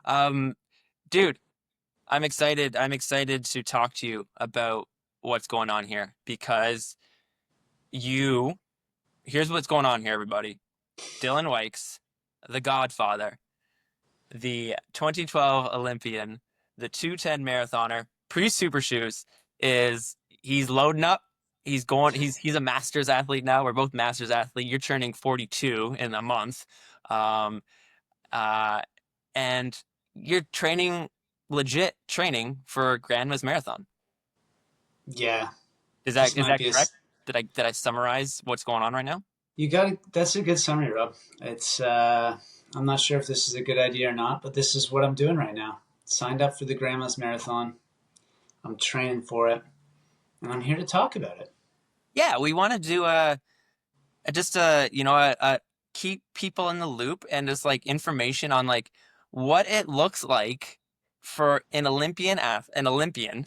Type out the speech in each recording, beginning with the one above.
Um, Dude, I'm excited. I'm excited to talk to you about what's going on here because you, here's what's going on here, everybody. Dylan Wykes, the Godfather, the 2012 Olympian, the 210 marathoner, pre-super shoes, he's loading up. He's a masters athlete now. We're both masters athlete. You're turning 42 in a month. Um, uh, and you're training legit training for Grandma's marathon. Yeah, Is this that is might that be a. correct? Did I summarize what's going on right now? You got it. That's a good summary, Rob. It's. I'm not sure if this is a good idea or not, but this is what I'm doing right now. Signed up for the Grandma's Marathon. I'm training for it, and I'm here to talk about it. Yeah, we want to do just keep people in the loop and just like information on like what it looks like for an Olympian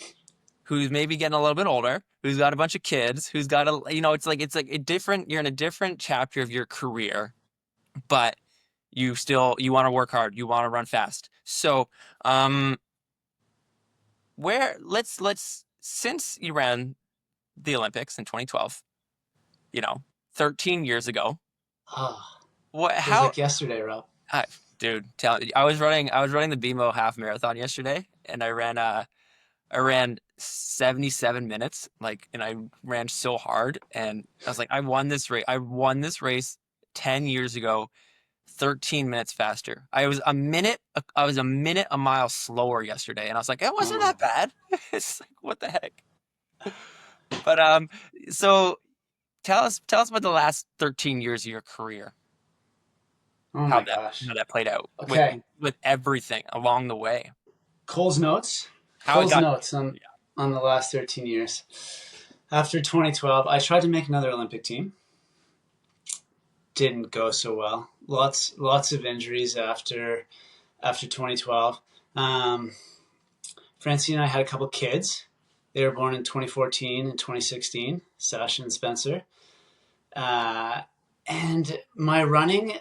who's maybe getting a little bit older, who's got a bunch of kids, who's got it's like a different you're in a different chapter of your career, but you want to work hard, you want to run fast. So, um where let's since you ran the Olympics in 2012, you know, 13 years ago, Ah, what feels how like yesterday, Rob. I, dude, I was running the BMO half marathon yesterday and I ran 77 minutes, like, and I ran so hard. And I was like, I won this race. I won this race 10 years ago, 13 minutes faster. I was a minute a mile slower yesterday. And I was like, it wasn't Oh, that bad. It's like, what the heck? But, so tell us about the last 13 years of your career, oh my gosh. how that played out Okay, with everything along the way. Cole's notes. How it Cole's got, notes on yeah. on the last 13 years. After 2012, I tried to make another Olympic team. Didn't go so well. Lots of injuries after 2012. Um, Francine and I had a couple kids. They were born in 2014 and 2016, Sasha and Spencer. Uh, and my running,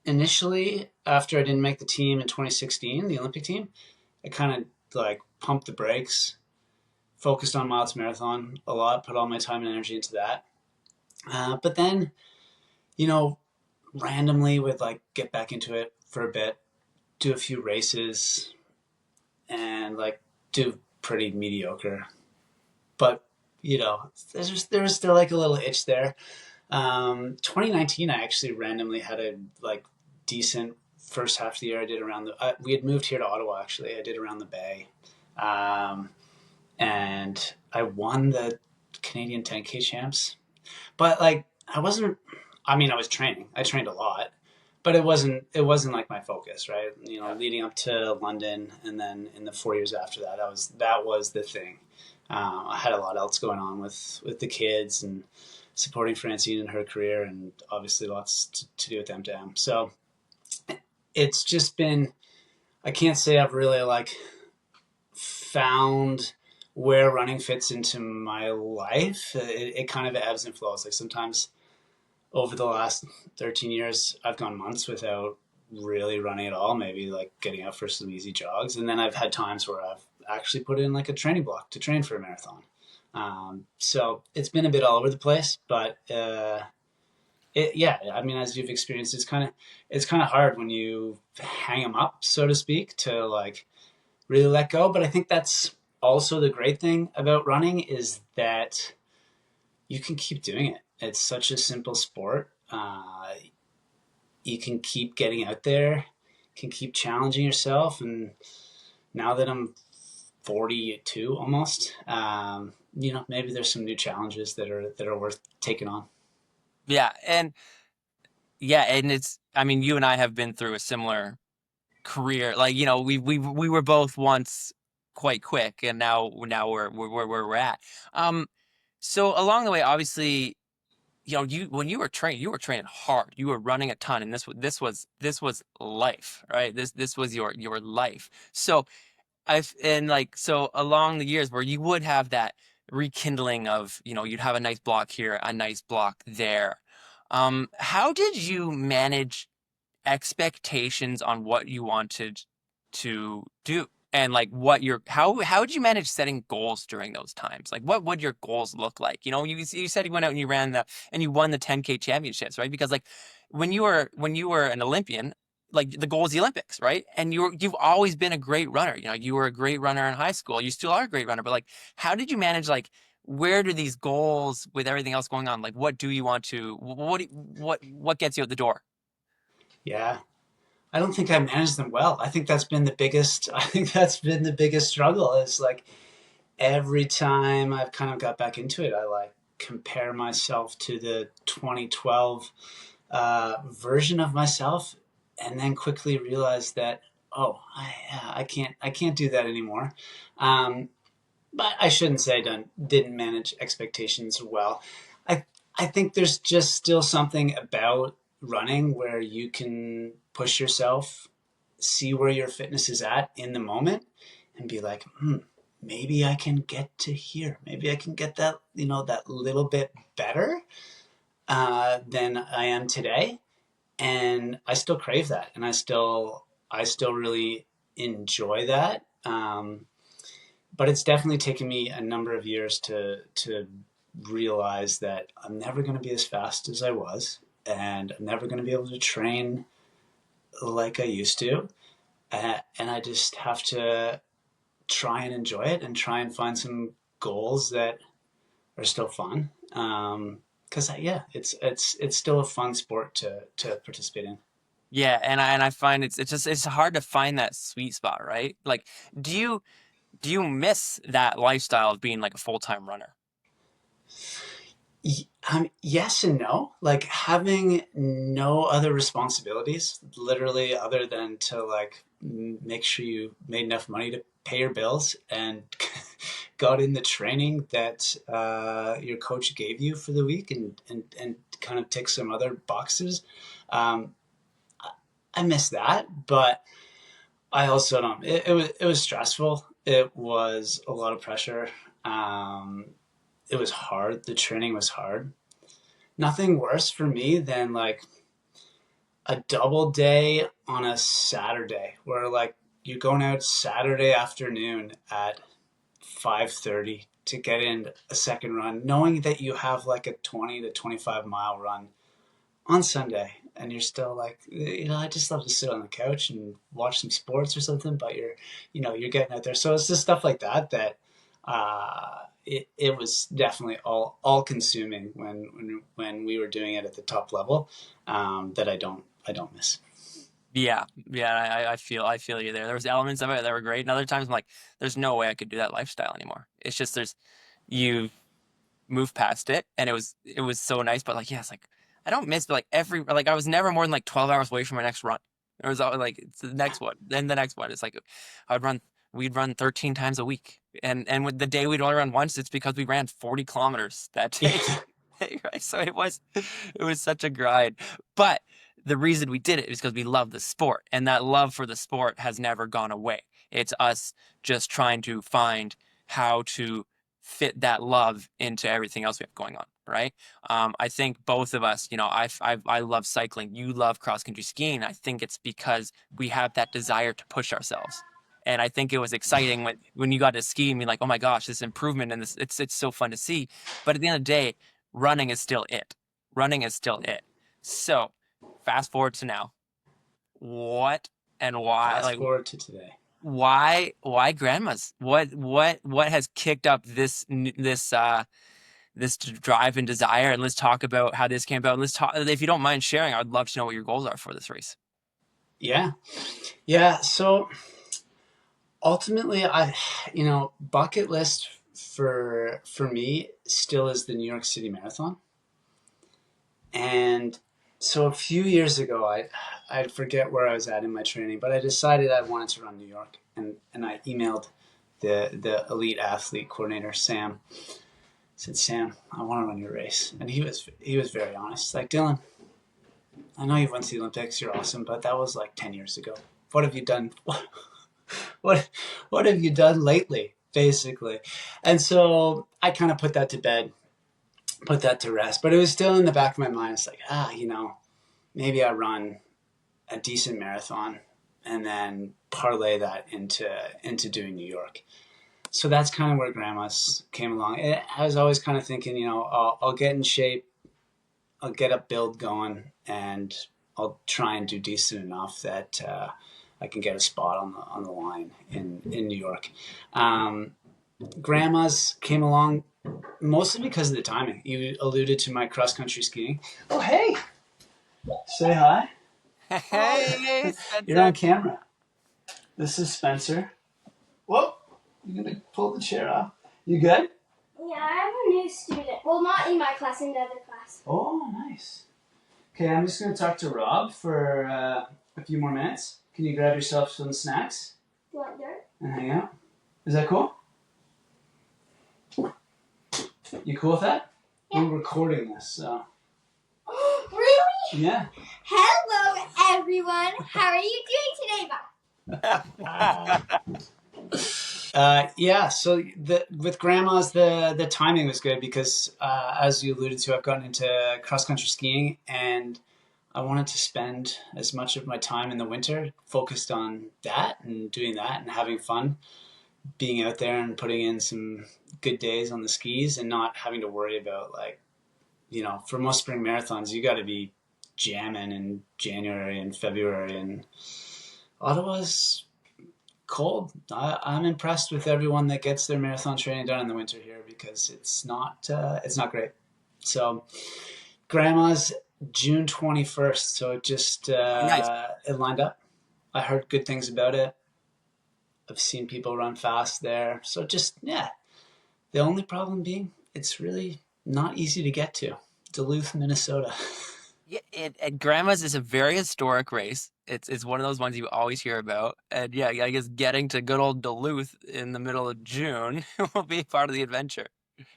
initially, after I didn't make the team in 2016, the Olympic team, I kind of like pumped the brakes, focused on miles marathon a lot, put all my time and energy into that. But then, you know, randomly would like get back into it for a bit, do a few races, and like do pretty mediocre. But there was still like a little itch there. 2019, I actually randomly had a like decent first half of the year. I did around the. We had moved here to Ottawa actually. I did around the Bay, um, and I won the Canadian 10K champs. But like I wasn't. I mean, I was training. I trained a lot, but it wasn't like my focus, right? Yeah. Leading up to London, and then in the 4 years after that, that was the thing. I had a lot else going on with the kids and supporting Francine in her career, and obviously lots to do with M2M. So it's just been. I can't say I've really like found where running fits into my life. It kind of ebbs and flows. Like sometimes over the last 13 years, I've gone months without really running at all, maybe like getting out for some easy jogs. And then I've had times where I've actually put in like a training block to train for a marathon. So it's been a bit all over the place, but yeah, I mean, as you've experienced, it's kind of hard when you hang them up, so to speak, to like really let go. But I think that's also the great thing about running is that you can keep doing it. It's such a simple sport. You can keep getting out there, can keep challenging yourself. And now that I'm 42 almost, maybe there's some new challenges that are worth taking on. Yeah, and it's I mean, you and I have been through a similar career. Like, we were both once quite quick, and now we're where we're at. Um, so along the way, obviously, you when you were training hard. You were running a ton, and this was life, right? This was your life. So I've and like so along the years where you would have that rekindling of, you'd have a nice block here, a nice block there. How did you manage expectations on what you wanted to do, and like what your how would you manage setting goals during those times? Like what would your goals look like? You said you went out and you ran the and you won the 10K championships, right? Because like when you were an Olympian, like the goal is the Olympics, right? And you've always been a great runner. You were a great runner in high school. You still are a great runner, but like how did you manage, like, where do these goals with everything else going on, like what do you want to what gets you out the door? Yeah. I don't think I managed them well. I think that's been the biggest. I think that's been the biggest struggle. Is like every time I've kind of got back into it, I like compare myself to the 2012 version of myself, and then quickly realize that I can't do that anymore. Um, but I shouldn't say I didn't manage expectations well. I I think there's just still something about running where you can push yourself, see where your fitness is at in the moment, and be like, maybe I can get to here. Maybe I can get that that little bit better than I am today, and I still crave that, and I still really enjoy that. But it's definitely taken me a number of years to realize that I'm never going to be as fast as I was, and I'm never going to be able to train like I used to. And I just have to try and enjoy it and try and find some goals that are still fun. Because yeah, it's still a fun sport to participate in. Yeah, and I find it's hard to find that sweet spot, right? Like, do you do you miss that lifestyle of being like a full-time runner? Yes and no. Like having no other responsibilities, literally, other than to like make sure you made enough money to pay your bills and got in the training that your coach gave you for the week, and kind of tick some other boxes. Um, I miss that, but I also don't. It was stressful. It was a lot of pressure. It was hard. The training was hard. Nothing worse for me than like a double day on a Saturday where like you're going out Saturday afternoon at 5:30 to get in a second run, knowing that you have like a 20 to 25-mile run on Sunday, and you're still like, I just love to sit on the couch and watch some sports or something, but you're getting out there. So it's just stuff like that it was definitely all consuming when we were doing it at the top level, that I don't miss. Yeah, yeah, I feel you there. There was elements of it that were great, and other times I'm like, there's no way I could do that lifestyle anymore. It's just you move past it, and it was so nice, but like, yeah, it's like I don't miss, but like I was never more than like 12 hours away from my next run. It was always like it's the next one, then the next one. It's like I'd run we'd run 13 times a week, and with the day we'd only run once, it's because we ran 40 kilometers that day. Yeah. Right? So it was such a grind. But the reason we did it is because we love the sport, and that love for the sport has never gone away. It's us just trying to find how to fit that love into everything else we have going on, right? I think both of us, I love cycling. You love cross country skiing. I think it's because we have that desire to push ourselves. And I think it was exciting when you got to ski and be like, oh my gosh, this improvement and this it's so fun to see. But at the end of the day, running is still it. Running is still it. So fast forward to now. What and why? Fast Like forward to today. why grandmas? What has kicked up this drive and desire? And let's talk about how this came about. And let's talk, if you don't mind sharing. I'd love to know what your goals are for this race. Yeah, yeah. So ultimately, bucket list for me still is the New York City Marathon. And so a few years ago, I forget where I was at in my training, but I decided I wanted to run New York, and I emailed the elite athlete coordinator Sam. I said, Sam, I want to run your race, and he was very honest. Like, Dylan, I know you've went to the Olympics, you're awesome, but that was like 10 years ago. What have you done? What what have you done lately? Basically, and so I kind of put that to bed, put that to rest. But it was still in the back of my mind. It's like, maybe I run a decent marathon, and then parlay that into doing New York. So that's kind of where grandma's came along. I was always kind of thinking, I'll get in shape, I'll get a build going, and I'll try and do decent enough that I can get a spot on the line in New York. Grandma's came along mostly because of the timing. You alluded to my cross country skiing. Oh, hey, say hi. Hey, You're on Spencer. camera. This is Spencer. Whoa, you're gonna pull the chair off. You good? Yeah, I'm a new student. Well, not in my class, in the other class. Oh, nice. Okay, I'm just gonna talk to Rob for a few more minutes. Can you grab yourself some snacks You want dirt? and hang out? Is that cool? You cool with that? Yeah. We're recording this, so. Really? Yeah. Hello, everyone. How are you doing today, Bob? Yeah, so with grandma's the timing was good because as you alluded to, I've gotten into cross country skiing and I wanted to spend as much of my time in the winter focused on that and doing that and having fun, being out there and putting in some good days on the skis and not having to worry about for most spring marathons you got to be jamming in January and February, and Ottawa's cold. I'm impressed with everyone that gets their marathon training done in the winter here because it's not great. So grandma's June 21st, so it just Nice. it lined up. I heard good things about it. I've seen people run fast there. So just the only problem being it's really not easy to get to. Duluth, Minnesota. Yeah, Grandma's is a very historic race. It's one of those ones you always hear about. And yeah, I guess getting to good old Duluth in the middle of June will be part of the adventure.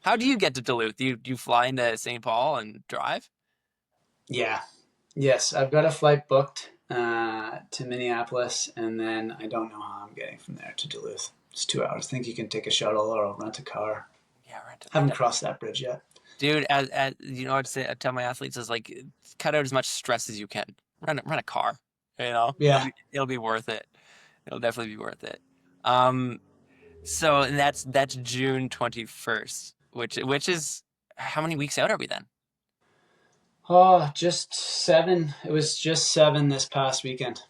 How do you get to Duluth? Do you fly into St. Paul and drive? Yeah. Yes, I've got a flight booked to Minneapolis, and then I don't know how I'm getting from there to Duluth. It's 2 hours. I think you can take a shuttle or I'll rent a car. Yeah, right. Haven't crossed that bridge yet. Dude, as you know, I tell my athletes is like cut out as much stress as you can. Rent a car. You know, Yeah. it'll be worth it. It'll definitely be worth it. Um, so and that's June 21st, which is how many weeks out are we then? Oh, just 7. It was just 7 this past weekend.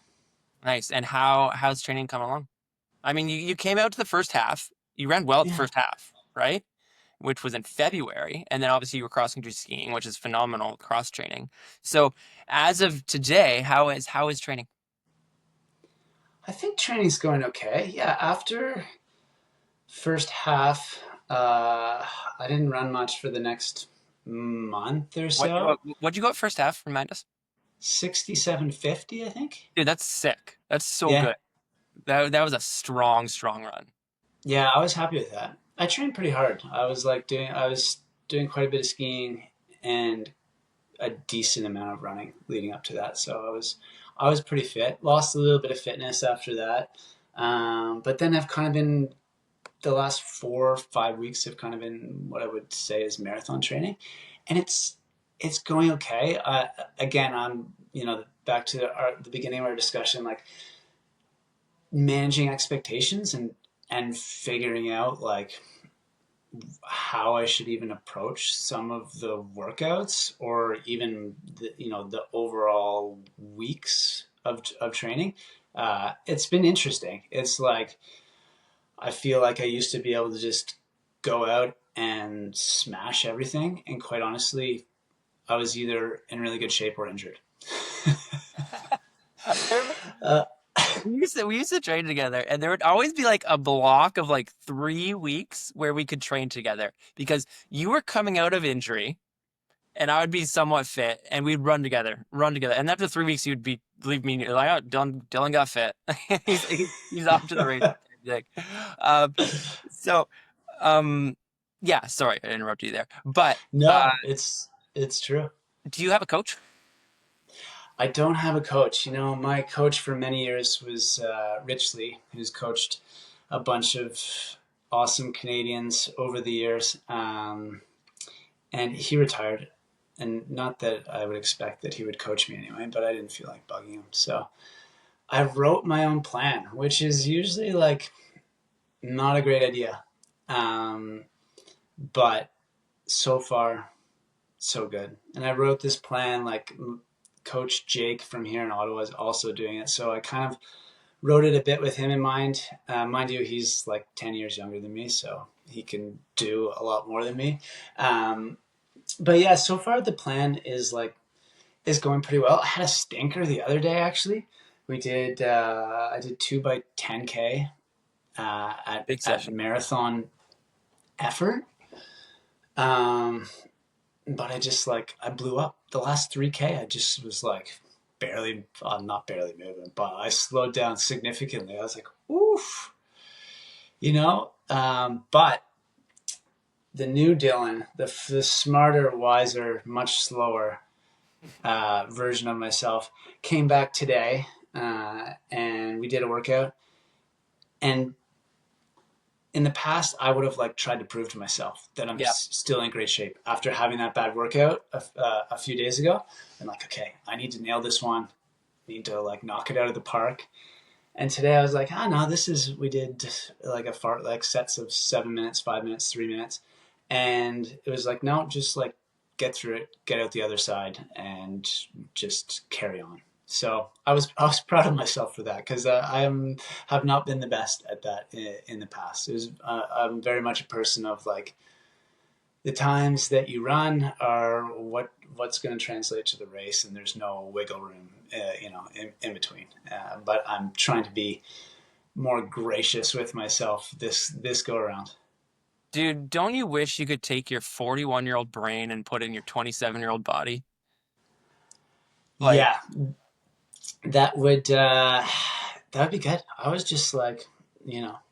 Nice. And how's training coming along? I mean, you came out to the first half. You ran well at the Yeah. first half, right? Which was in February, and then obviously you were cross country skiing, which is phenomenal cross training. So as of today, how is training? I think training's going okay. Yeah, after first half, I didn't run much for the next month or so. What'd you go at first half? Remind us. 67.50, I think. Dude, that's sick. That's so Yeah. good. That was a strong run. Yeah, I was happy with that. I trained pretty hard. I was doing quite a bit of skiing and a decent amount of running leading up to that. So I was pretty fit. Lost a little bit of fitness after that. But then I've kind of been the last 4 or 5 weeks have kind of been what I would say is marathon training, and it's going okay. Again, I'm back to the beginning of our discussion, like managing expectations and figuring out like how I should even approach some of the workouts or even the overall weeks of training. It's been interesting. It's like I feel like I used to be able to just go out and smash everything, and quite honestly, I was either in really good shape or injured. uh, We used to train together, and there would always be like a block of like 3 weeks where we could train together because you were coming out of injury and I would be somewhat fit, and we'd run together. And after 3 weeks, you'd be leave me like, oh, Dylan got fit. He's off to the races. Like, um, so, um, yeah. Sorry, I interrupted you there. But no, it's true. do you have a coach? I don't have a coach. My coach for many years was Rich Lee, who's coached a bunch of awesome Canadians over the years, and he retired and not that I would expect that he would coach me anyway, but I didn't feel like bugging him. So I wrote my own plan, which is usually like not a great idea. Um, but so far, so good. And I wrote this plan like Coach Jake from here in Ottawa is also doing it. So I kind of wrote it a bit with him in mind. Mind you, he's like 10 years younger than me, so he can do a lot more than me. But yeah, so far the plan is going pretty well. I had a stinker the other day actually. I did 2 by 10K Big at session. marathon effort. Um, but I blew up the last 3K. I just was like barely, not barely moving, but I slowed down significantly. I was like, oof, but the new Dylan, the smarter, wiser, much slower version of myself came back today, and we did a workout. And in the past, I would have like tried to prove to myself that I'm Yeah. still in great shape after having that bad workout a few days ago. I'm like, okay, I need to nail this one. I need to like knock it out of the park. And today I was like, no, we did like sets of 7 minutes, 5 minutes, 3 minutes. And it was like, no, just like get through it, get out the other side and just carry on. So I was proud of myself for that because have not been the best at that in the past. I'm very much a person of like the times that you run are what's going to translate to the race, and there's no wiggle room, in between. But I'm trying to be more gracious with myself this go around. Dude, don't you wish you could take your 41-year-old brain and put it in your 27-year-old body? Like, Yeah, that would uh, that would be good. I was just like,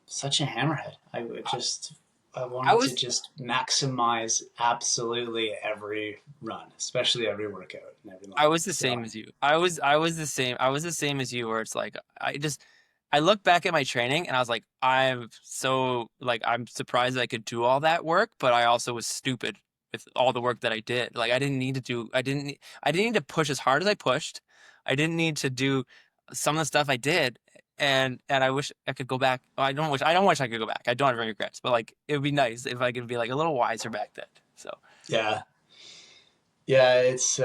such a hammerhead. I I wanted to was just maximize absolutely every run, especially every workout and every I line. was the So same as you. I was the same as you where it's like I look back at my training and I was like I'm surprised I could do all that work, but I also was stupid with all the work that I did. Like I didn't need to push as hard as I pushed. I didn't need to do some of the stuff I did. And I wish I could go back. I don't wish I could go back. I don't have any regrets, but like it would be nice if I could be like a little wiser back then. So yeah, yeah, it's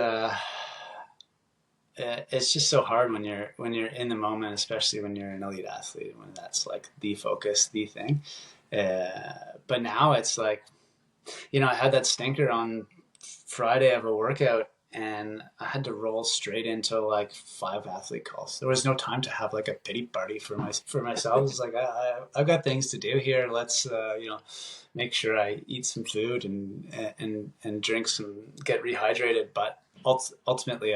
just so hard when you're in the moment, especially when you're an elite athlete, when that's like the focus, the thing. But now it's like, I had that stinker on Friday of a workout, and I had to roll straight into like 5 athlete calls. There was no time to have like a pity party for myself. It's like I've got things to do here. Let's make sure I eat some food and drink get rehydrated. But ultimately,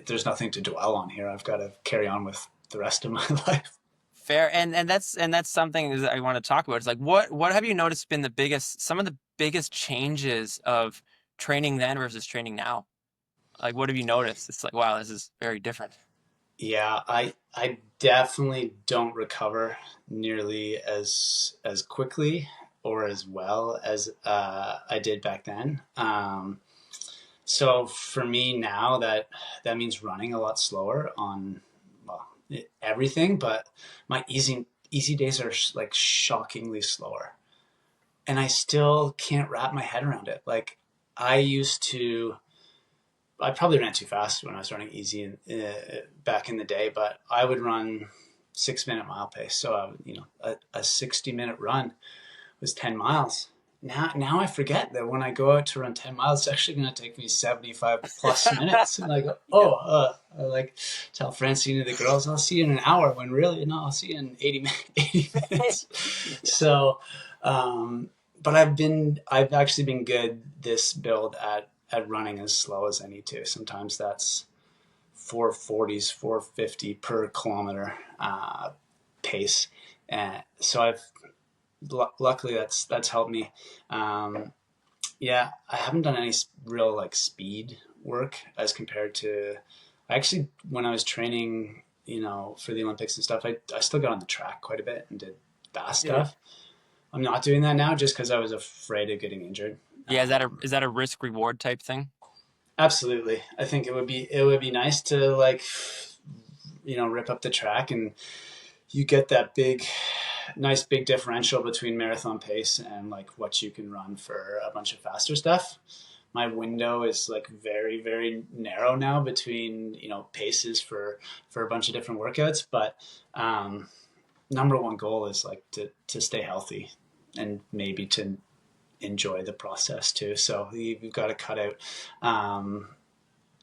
there's nothing to dwell on here. I've got to carry on with the rest of my life. fair, and that's something that I want to talk about. It's like what have you noticed been some of the biggest changes of training then versus training now? Like what have you noticed? It's like wow, this is very different. Yeah, I definitely don't recover nearly as quickly or as well as I did back then. So for me now, that means running a lot slower on, well, everything, but my easy days are like shockingly slower, and I still can't wrap my head around it. Like I used to I probably ran too fast when I was running easy back in the day, but I would run 6 minute mile pace. So a 60-minute run was 10 miles. Now I forget that when I go out to run 10 miles, it's actually going to take me 75 plus minutes. And I go, Yeah. I like tell Francine and the girls, I'll see you in an hour, when really, no, I'll see you in 80 minutes. Yeah. So, but I've actually been good this build at running as slow as I need to. Sometimes that's 440s, 450 per kilometer pace. So luckily that's helped me. Yeah, I haven't done any real like speed work as compared to. I actually, when I was training, for the Olympics and stuff, I still got on the track quite a bit and did fast Yeah. stuff. I'm not doing that now just because I was afraid of getting injured. Yeah, is that a risk reward type thing? Absolutely. I think it would be nice to like, rip up the track and you get that nice big differential between marathon pace and like what you can run for a bunch of faster stuff. My window is like very, very narrow now between, paces for a bunch of different workouts. But number one goal is like to stay healthy and maybe to enjoy the process too. So you've got to cut out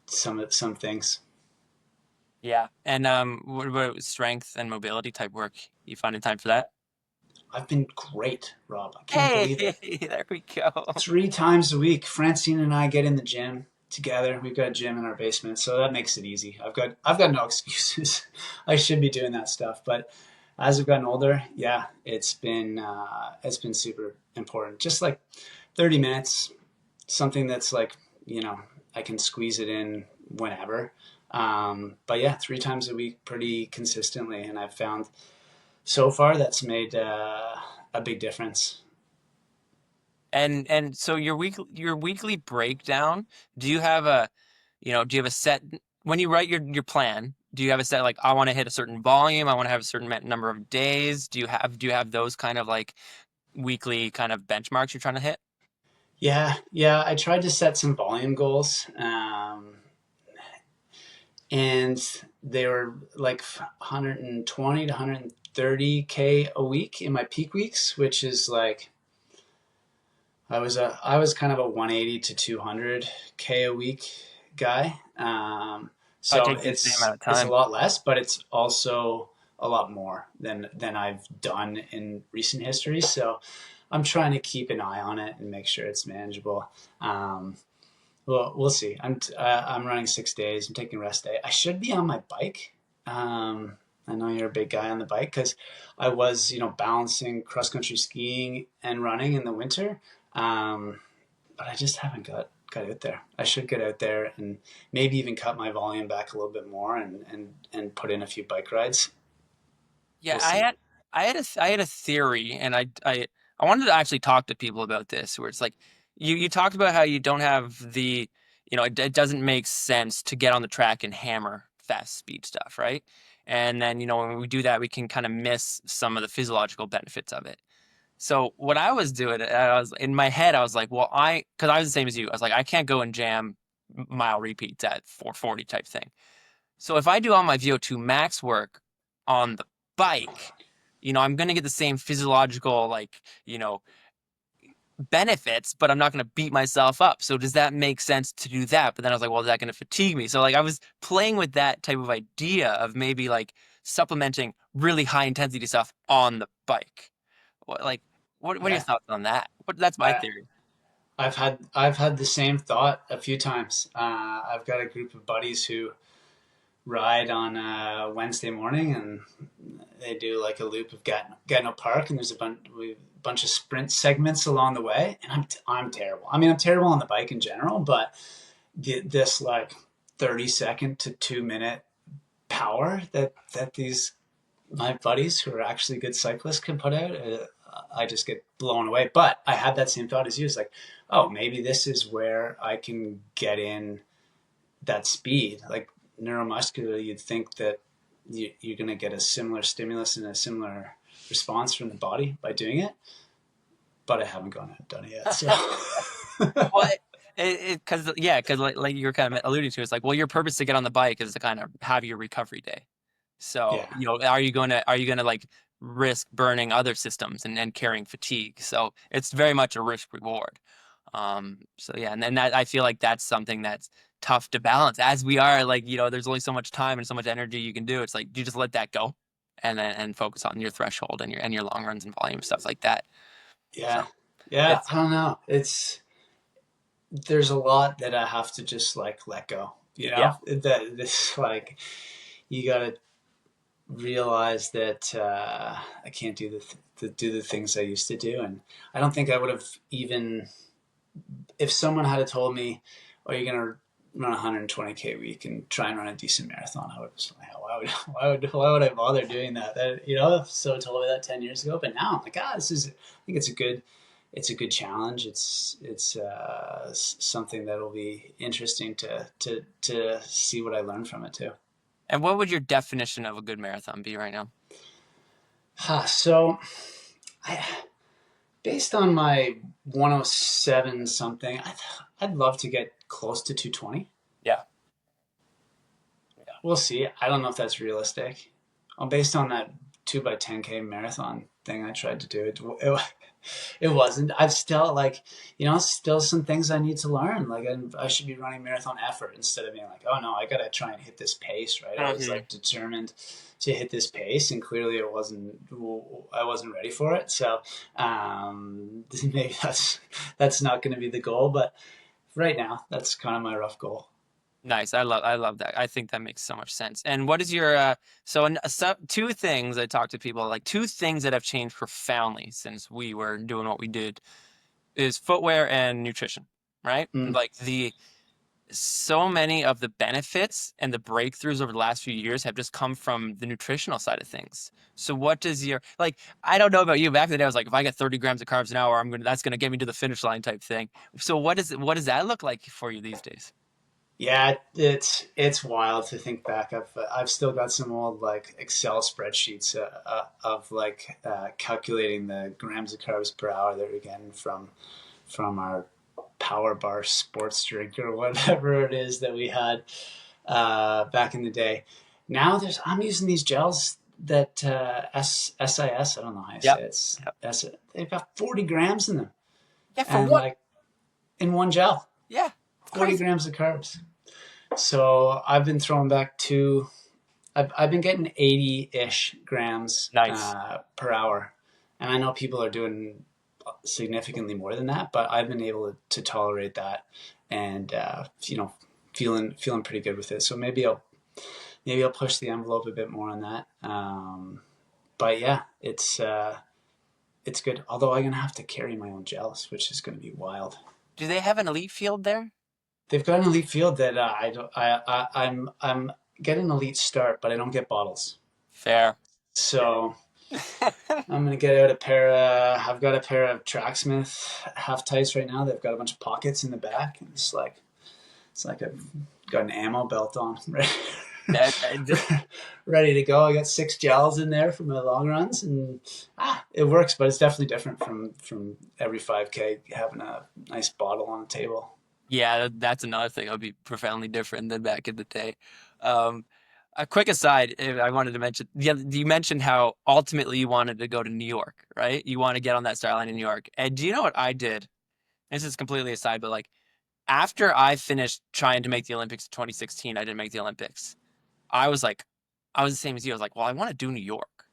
some things. Yeah. And what about strength and mobility type work? You finding time for that? I've been great, Rob. I can't Hey, believe it. there we go. 3 times a week, Francine and I get in the gym together. We've got a gym in our basement, so that makes it easy. I've got no excuses. I should be doing that stuff, but as I've gotten older, yeah, it's been super important. Just like 30 minutes, something that's like, you know, I can squeeze it in whenever. But yeah, 3 times a week pretty consistently. And I've found so far that's made a big difference. And so your weekly breakdown, do you have a, do you have a set when you write your plan, do you have a set like I want to hit a certain volume, I want to have a certain number of days? Do you have those kind of like weekly kind of benchmarks you're trying to hit? Yeah, yeah. I tried to set some volume goals, and they were like 120 to 130K a week in my peak weeks, which is like I was kind of a 180 to 200K a week guy. Oh, it So takes you the same it's amount of it's a time. lot less, but it's also a lot more than I've done in recent history. So I'm trying to keep an eye on it and make sure it's manageable. Um, well, we'll see. I'm running 6 days. I'm taking a rest day. I should be on my bike. I know you're a big guy on the bike because I was, balancing cross country skiing and running in the winter. Um, but I just haven't got out there. I should get out there and maybe even cut my volume back a little bit more and put in a few bike rides. Yeah, We'll I see. had I had a theory, and I wanted to actually talk to people about this, where it's like you talked about how you don't have the, it doesn't make sense to get on the track and hammer fast speed stuff, right? And then, when we do that, we can kind of miss some of the physiological benefits of it. So what I was doing, I was in my head, I was like, well, because I was the same as you. I was like, I can't go and jam mile repeats at 440 type thing. So if I do all my VO2 max work on the bike, I'm going to get the same physiological, like, benefits, but I'm not going to beat myself up. So does that make sense to do that? But then I was like, well, is that going to fatigue me? So like I was playing with that type of idea of maybe like supplementing really high intensity stuff on the bike. Like, what are your Yeah. thoughts on that? That's my I, theory. I've had the same thought a few times. I've got a group of buddies who ride on a Wednesday morning, and they do like a loop of Gatineau Park, and there's a bunch of sprint segments along the way, and I'm terrible. I mean, I'm terrible on the bike in general, but this like 30-second to 2 minute power that these my buddies who are actually good cyclists can put out, I just get blown away. But I had that same thought as you. It's like, oh, maybe this is where I can get in that speed. Like neuromuscular, you'd think that you're going to get a similar stimulus and a similar response from the body by doing it, but I haven't gone out and done it yet. So Well, because like you were kind of alluding to, it's like, well, your purpose to get on the bike is to kind of have your recovery day. So, yeah, are you gonna like risk burning other systems and carrying fatigue? So it's very much a risk reward. So yeah, and then that I feel like that's something that's tough to balance as we are like, there's only so much time and so much energy you can do. It's like you just let that go and focus on your threshold and your long runs and volume stuff like that. So yeah, yeah. it's I don't know. There's a lot that I have to just like let go. yeah. That this like you got to realize that I can't do the things I used to do, and I don't think I would have even if someone had told me, "Oh, you're gonna run 120K a week and try and run a decent marathon," I would have been like, why would I bother doing that? That if someone told me that 10 years ago, but now I'm like, this is I think it's a good challenge. It's something that'll be interesting to see what I learn from it too. And what would your definition of a good marathon be right now? So, I, based on my 107 something, I'd love to get close to 220. Yeah. We'll see. I don't know if that's realistic. Based on that 2 by 10K marathon thing I tried to do, it wasn't. I've still still some things I need to learn. Like I should be running marathon effort instead of being like, oh no, I gotta try and hit this pace, right? I was Mm-hmm. like determined to hit this pace, and clearly I wasn't ready for it. So maybe that's not going to be the goal, but right now that's kind of my rough goal. Nice. I love that. I think that makes so much sense. And what is your so two things I talk to people like two things that have changed profoundly since we were doing what we did is footwear and nutrition, right? Mm. Like the so many of the benefits and the breakthroughs over the last few years have just come from the nutritional side of things. So what does your like I don't know about you, back in the day I was like if I get 30 grams of carbs an hour, that's gonna get me to the finish line type thing. So what does that look like for you these days? Yeah, it's wild to think back. I've still got some old like Excel spreadsheets of like calculating the grams of carbs per hour that we're getting from our power bar sports drink or whatever it is that we had back in the day. Now I'm using these gels that SIS. I don't know how you Yep. say it. It's Yep. they've got 40 grams in them, Yeah, for and what? like in one gel, Yeah. 40 Crazy. grams of carbs. So I've been throwing back to, I've been getting 80-ish grams Nice. per hour. And I know people are doing significantly more than that, but I've been able to tolerate that and, feeling pretty good with it. So maybe I'll push the envelope a bit more on that. But yeah, it's good. Although I'm going to have to carry my own gels, which is going to be wild. Do they have an elite field there? They've got an elite field that I don't. I'm get an elite start, but I don't get bottles. Fair. So I'm gonna get out a pair. I've got a pair of Tracksmith half tights right now. They've got a bunch of pockets in the back, and it's like I've got an ammo belt on, right? Just Ready to go. I got 6 gels in there for my long runs, and it works. But it's definitely different from every 5K having a nice bottle on the table. yeah, that's another thing. It'll be profoundly different than back in the day. Um, a quick aside, I wanted to mention, yeah, you mentioned how ultimately you wanted to go to New York, right? You want to get on that start line in New York. And do you know what I did? This is completely aside, but like after I finished trying to make the Olympics in 2016, I didn't make the Olympics. I was like, I was the same as you. I was like, well, I want to do New York.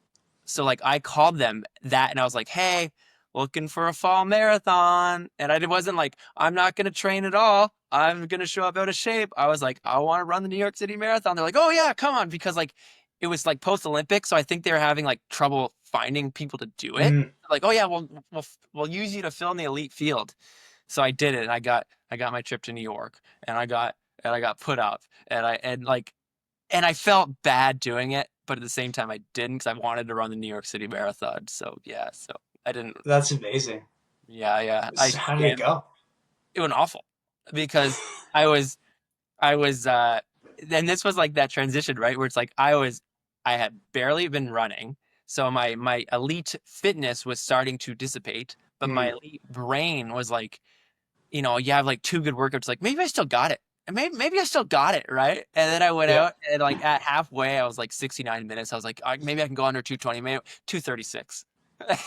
So like I called them that and I was like, hey, looking for a fall marathon. And I wasn't like, I'm not going to train at all. I'm going to show up out of shape. I was like, I want to run the New York City Marathon. They're like, oh yeah, come on. Because like it was like post Olympics. So I think they were having like trouble finding people to do it. Mm, Like, oh yeah, we'll use you to fill in the elite field. So I did it. And I got my trip to New York and I got put up and I felt bad doing it, but at the same time I didn't because I wanted to run the New York City Marathon. So yeah, so I didn't. that's amazing. Yeah, yeah. So how did it go? It went awful because I was I was and this was like that transition, right? Where it's like I had barely been running, so my elite fitness was starting to dissipate, but my Mm, elite brain was like, you have like two good workouts, like maybe I still got it. And maybe I still got it, right? And then I went yeah. out and like at halfway, I was like 69 minutes. I was like, maybe I can go under 220, maybe 236.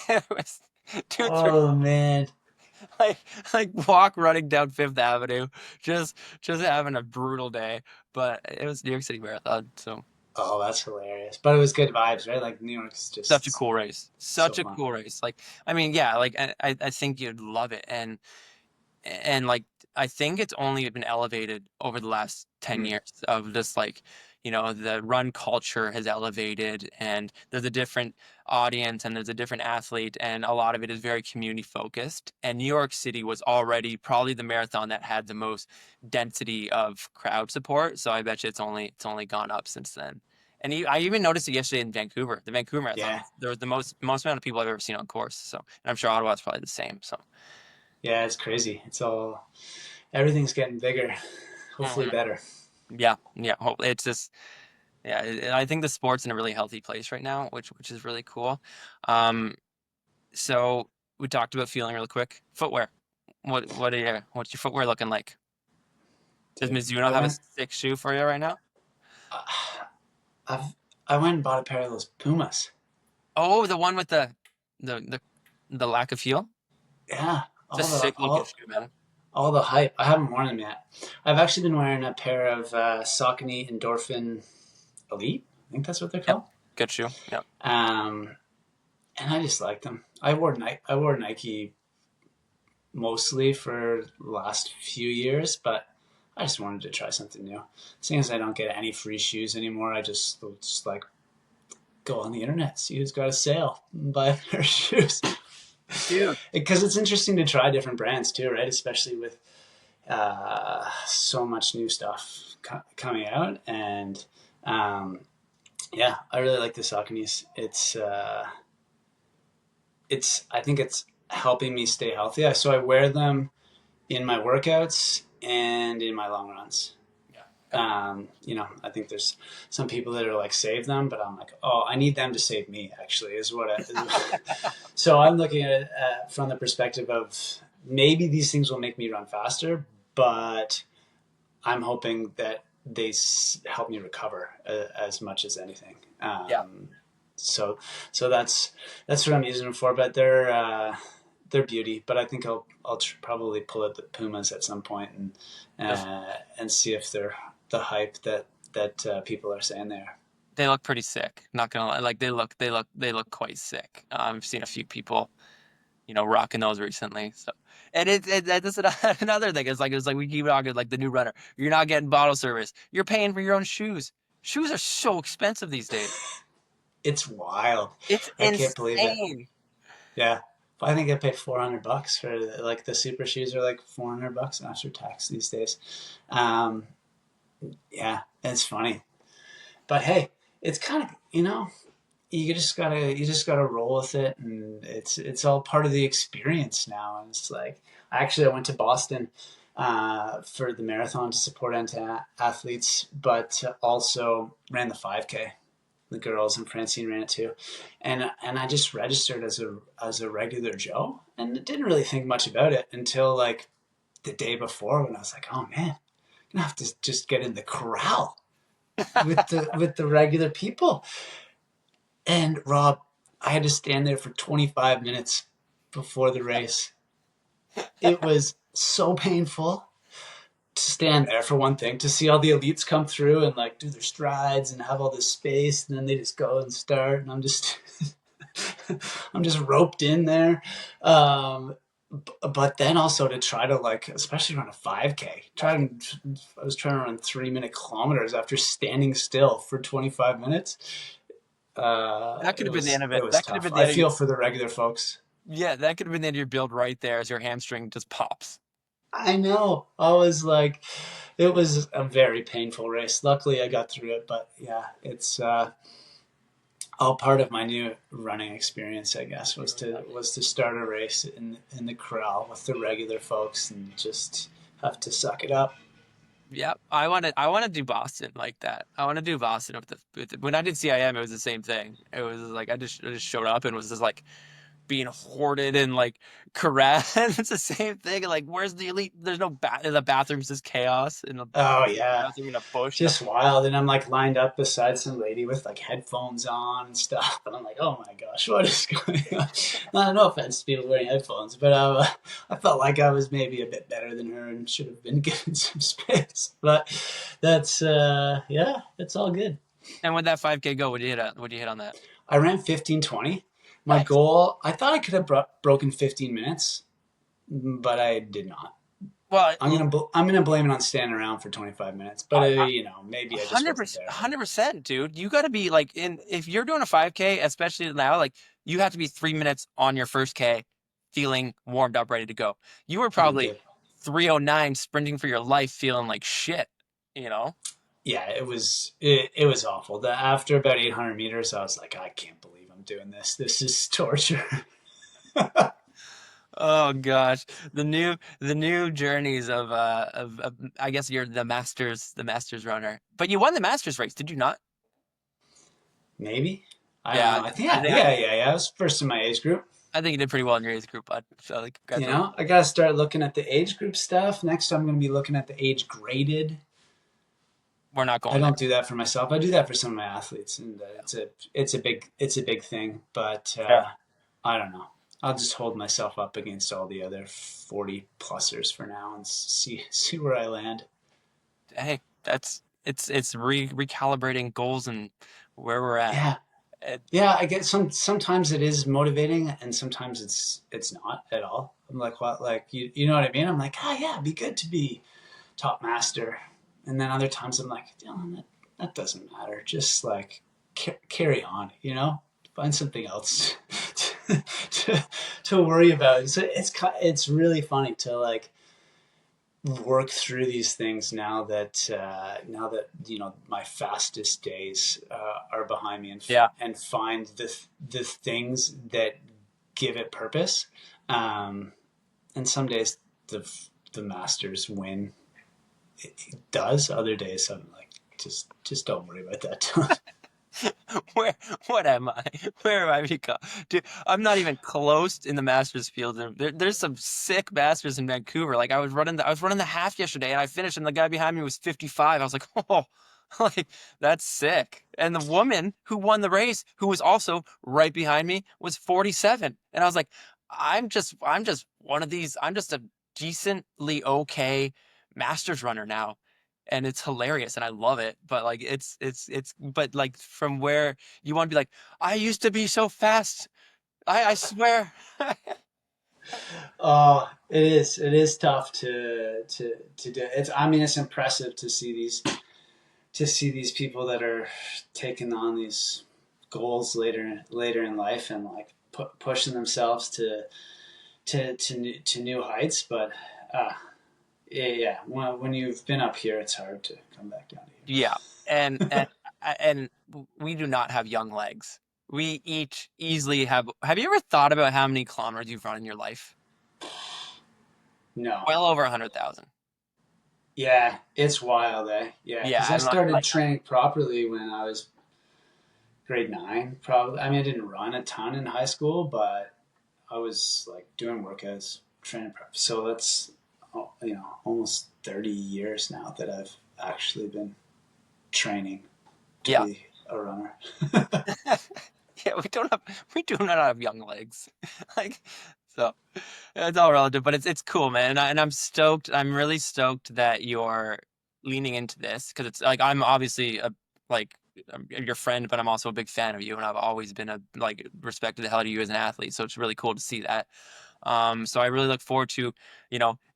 It was 230, Oh man. like walk running down Fifth Avenue, just having a brutal day. But it was New York City Marathon, so Oh, that's hilarious. But it was good vibes, right? Like New York's such a just cool race. so Such a fun. cool race. Like, I mean, yeah, like I think you'd love it. And like I think it's only been elevated over the last 10 Mm, years of this like the run culture has elevated and there's a different audience and there's a different athlete and a lot of it is very community focused and New York City was already probably the marathon that had the most density of crowd support, so I bet you it's only gone up since then. And I even noticed it yesterday in Vancouver, the Vancouver Marathon. Yeah, There was the most amount of people I've ever seen on course. So, and I'm sure Ottawa's probably the same. So, yeah, it's crazy. Everything's getting bigger, hopefully Mhm. better. Yeah, yeah. It's just, yeah. I think the sport's in a really healthy place right now, which is really cool. Um, so we talked about feeling really quick. Footwear. What's your footwear looking like? Does Dude, Mizuno have a sick shoe for you right now? uh, I've, I went and bought a pair of those Pumas. Oh, the one with the the the lack of heel. Yeah, It's a sick looking shoe, man. all the hype. I haven't worn them yet. I've actually been wearing a pair of Saucony Endorphin Elite. I think that's what they're Yep, called. good shoe. Yep. Um, and I just like them. I wore Nike mostly for the last few years, but I just wanted to try something new. Seeing as I don't get any free shoes anymore, I just like go on the internet, see who's got a sale, and buy a pair of shoes. Dude. Because it's interesting to try different brands too, right? Especially with so much new stuff coming out, and um, yeah, I really like the Sauconys. It's I think it's helping me stay healthy. So I wear them in my workouts and in my long runs. Yeah. I think there's some people that are like save them, but I'm like, oh, I need them to save me. Actually, is what. So I'm looking at it from the perspective of maybe these things will make me run faster, but I'm hoping that they help me recover as much as anything. Yeah. So so that's what I'm using them for. But they're beauty. But I think I'll probably pull out the Pumas at some point and see if they're the hype that people are saying they are. They look pretty sick. Not gonna lie. Like they look quite sick. I've seen a few people, rocking those recently. So, and that's another thing. It's like we keep talking like the new runner. You're not getting bottle service. You're paying for your own shoes. Shoes are so expensive these days. It's wild. It's I can't believe it. insane. Yeah. I think I paid $400 for like the super shoes are like $400 after tax these days. Um, yeah, it's funny, but hey, it's kind of you just gotta roll with it, and it's all part of the experience now. And it's like I went to Boston for the marathon to support athletes, but also ran the 5K. The girls and Francine ran it too, and I just registered as a regular Joe, and didn't really think much about it until like the day before when I was like, oh man, I'm gonna have to just get in the corral with the regular people. And Rob, I had to stand there for 25 minutes before the race. It was so painful to stand there for one thing, to see all the elites come through and like do their strides and have all this space, and then they just go and start, and I'm just I'm just roped in there. But then also to try to like, especially run a 5K, I was trying to run 3 minute kilometers after standing still for 25 minutes. That could It have been the end was of it it. was That could have tough. been the I end of your feel for the regular folks. Yeah, that could have been the end of your build right there as your hamstring just pops. I know. I was like, it was a very painful race. Luckily, I got through it, but yeah, it's all part of my new running experience. I guess was to start a race in the corral with the regular folks and just have to suck it up. Yeah, I want to do Boston like that. I want to do Boston when I did CIM, it was the same thing. It was like I just showed up and was just like being hoarded and like corralled. It's the same thing. Like, where's the elite? There's no in the bathroom's just chaos in the Oh yeah, bathroom in a bush. just wild. And I'm like lined up beside some lady with like headphones on and stuff. And I'm like, oh my gosh, what is going on? No offense to people wearing headphones, but I felt like I was maybe a bit better than her and should have been given some space. But yeah, it's all good. And with that 5K go, what you hit on that? I ran 15:20. My Nice. goal, I thought I could have broken 15 minutes, but I did not. Well, I'm gonna blame it on standing around for 25 minutes, but maybe I just wasn't 100%, there. 100%, dude. You got to be like if you're doing a 5K, especially now, like you have to be 3 minutes on your first K, feeling warmed up, ready to go. You were You probably did. 3:09 sprinting for your life, feeling like shit, you know? yeah, it was awful. After about 800 meters, I was like, I can't believe I'm doing this. This is torture. Oh gosh, the new journeys of I guess you're the masters runner, but you won the masters race, did you not? Maybe. I don't Yeah, know. I think I yeah, think yeah, yeah, yeah. I was first in my age group. I think you did pretty well in your age group, bud. So like, congratulations. I gotta start looking at the age group stuff. Next, I'm gonna be looking at the age graded. We're not I going there. don't do that for myself. I do that for some of my athletes, and it's a big thing. But Yeah. I don't know. I'll just hold myself up against all the other 40 plussers for now and see where I land. Hey, it's recalibrating goals and where we're at. Yeah, It, yeah. I get sometimes it is motivating, and sometimes it's not at all. I'm like, what? Like you know what I mean? I'm like, yeah, it'd be good to be top master. And then other times I'm like, Dylan, that doesn't matter. Just like carry on, find something else to worry about. So it's really funny to like work through these things now that my fastest days are behind me, yeah, and find the things that give it purpose. Um, and some days the masters win it does. Other days I'm like, just don't worry about that. where what am I? Where have I become? Dude, I'm not even close in the masters field. There's some sick masters in Vancouver. Like I was running the half yesterday, and I finished, and the guy behind me was 55. I was like, oh, like that's sick. And the woman who won the race, who was also right behind me, was 47. And I was like, I'm just one of these. I'm just a decently okay masters runner now, and it's hilarious and I love it. But like but like from where you want to be like, I used to be so fast. I swear. Oh, it is tough to do. I mean, it's impressive to see these people that are taking on these goals later in life, and like pushing themselves to new heights. But uh, yeah, when you've been up here, it's hard to come back down to here. Yeah. And we do not have young legs. We each easily have you ever thought about how many kilometers you've run in your life? No. Well over 100,000. Yeah, it's wild, eh? Yeah, Yeah, because I I'm not started like training properly when I was grade nine. Probably, I mean, I didn't run a ton in high school, but I was like doing workouts, training prep. So that's almost 30 years now that I've actually been training to yeah. be a runner. Yeah, we do not have young legs. Like so it's all relative, but it's cool, man. And I'm stoked. I'm really stoked that you're leaning into this because it's like I'm obviously like your friend, but I'm also a big fan of you, and I've always been like respected the hell out of you as an athlete. So it's really cool to see that. So I really look forward to,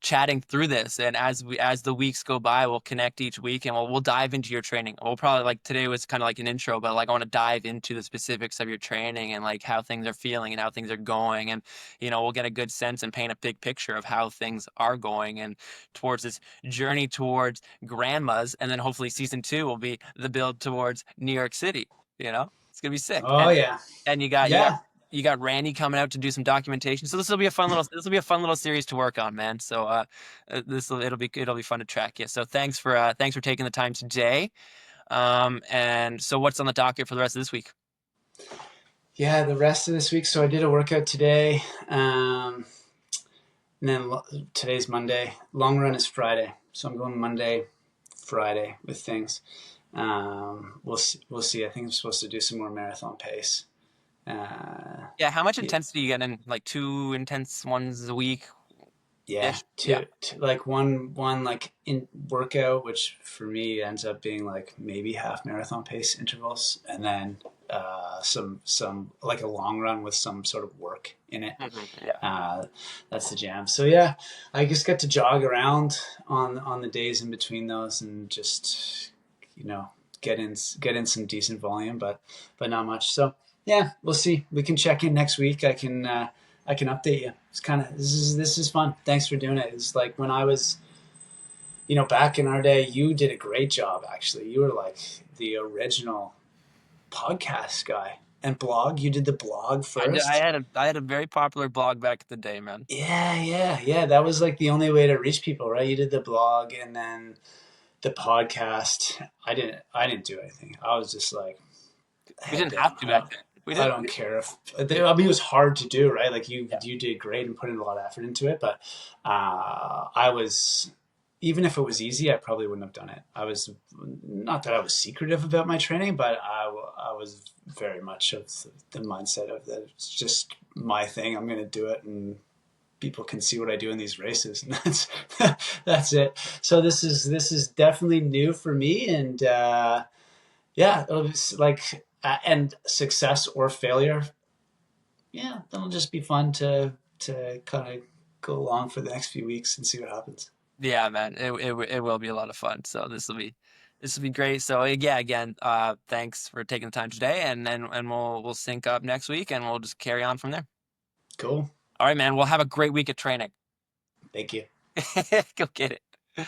chatting through this. And as the weeks go by, we'll connect each week and we'll dive into your training. We'll probably like today was kind of like an intro, but like I want to dive into the specifics of your training and like how things are feeling and how things are going. And, we'll get a good sense and paint a big picture of how things are going and towards this journey towards grandmas. And then hopefully season two will be the build towards New York City. It's gonna be sick. Oh yeah, And you got yeah. Randy coming out to do some documentation. So this will be a fun little series to work on, man. So it'll be fun to track you. So thanks for taking the time today. And so what's on the docket for the rest of this week? Yeah, the rest of this week. So I did a workout today. And then today's Monday. Long run is Friday. So I'm going Monday, Friday with things. We'll see. I think I'm supposed to do some more marathon pace. Yeah, how much Yeah, intensity you get in? Like two intense ones a week yeah. ish? Yeah. To like one like in workout, which for me ends up being like maybe half marathon pace intervals, and then some like a long run with some sort of work in it. Yeah. Uh, that's the jam. So yeah, I just got to jog around on the days in between those, and just you know get in some decent volume, but not much. So yeah, we'll see. We can check in next week. I can update you. It's kind of this is fun. Thanks for doing it. It's like when I was back in our day, you did a great job. Actually, you were like the original podcast guy and blog. You did the blog first. I had a very popular blog back in the day, man. Yeah. That was like the only way to reach people, right? You did the blog and then the podcast. I didn't do anything. I was just like We head didn't down. have to back then. We I didn't. don't care if I mean it was hard to do, right? Like you Yeah. you did great and put in a lot of effort into it, but I was even if it was easy, I probably wouldn't have done it. I was not that I was secretive about my training, but I was very much of the mindset of that it's just my thing. I'm going to do it, and people can see what I do in these races, and that's it. So this is definitely new for me, and yeah, it'll be like and success or failure. Yeah, that'll just be fun to kind of go along for the next few weeks and see what happens. Yeah, man. It will be a lot of fun. So this will be great. So yeah, again, thanks for taking the time today, and we'll sync up next week, and we'll just carry on from there. Cool. All right, man. We'll have a great week of training. Thank you. Go get it.